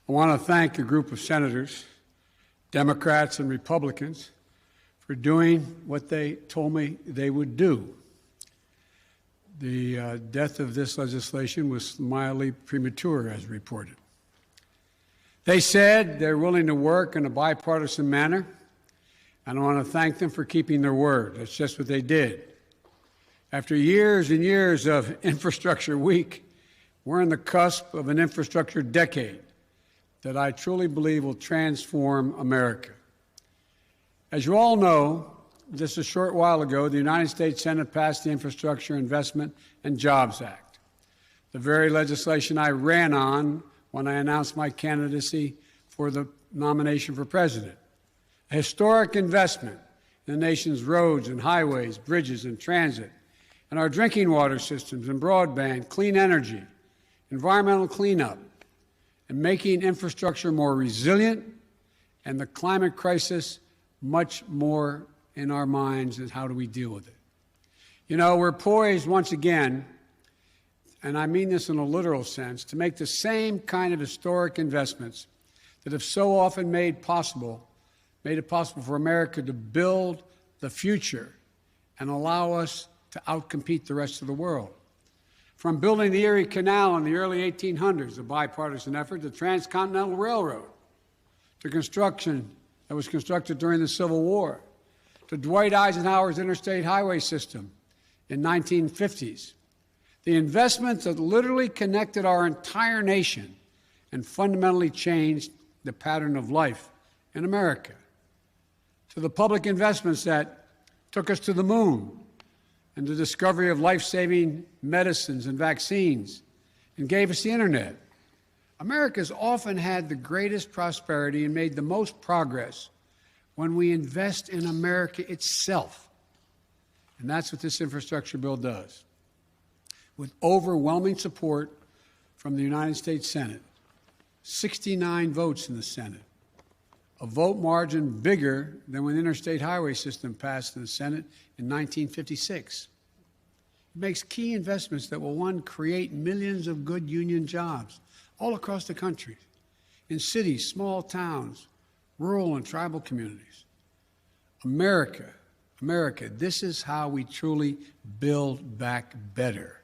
I want to thank a group of senators, Democrats and Republicans, for doing what they told me they would do. The death of this legislation was mildly premature, as reported. They said they're willing to work in a bipartisan manner, and I want to thank them for keeping their word. That's just what they did. After years and years of infrastructure week, we're on the cusp of an infrastructure decade that I truly believe will transform America. As you all know, just a short while ago, the United States Senate passed the Infrastructure Investment and Jobs Act, the very legislation I ran on when I announced my candidacy for the nomination for president. A historic investment in the nation's roads and highways, bridges and transit, and our drinking water systems and broadband, clean energy, environmental cleanup, and making infrastructure more resilient, and the climate crisis much more in our minds and how do we deal with it. You know, we're poised once again, and I mean this in a literal sense, to make the same kind of historic investments that have so often made it possible for America to build the future and allow us to outcompete the rest of the world. From building the Erie Canal in the early 1800s, a bipartisan effort, the Transcontinental Railroad, to construction that was constructed during the Civil War, to Dwight Eisenhower's interstate highway system in 1950s, the investments that literally connected our entire nation and fundamentally changed the pattern of life in America, to the public investments that took us to the moon and the discovery of life-saving medicines and vaccines and gave us the internet. America's often had the greatest prosperity and made the most progress when we invest in America itself. And that's what this infrastructure bill does. With overwhelming support from the United States Senate, 69 votes in the Senate, a vote margin bigger than when the interstate highway system passed in the Senate in 1956. It makes key investments that will, one, create millions of good union jobs all across the country, in cities, small towns, rural and tribal communities. America, this is how we truly build back better.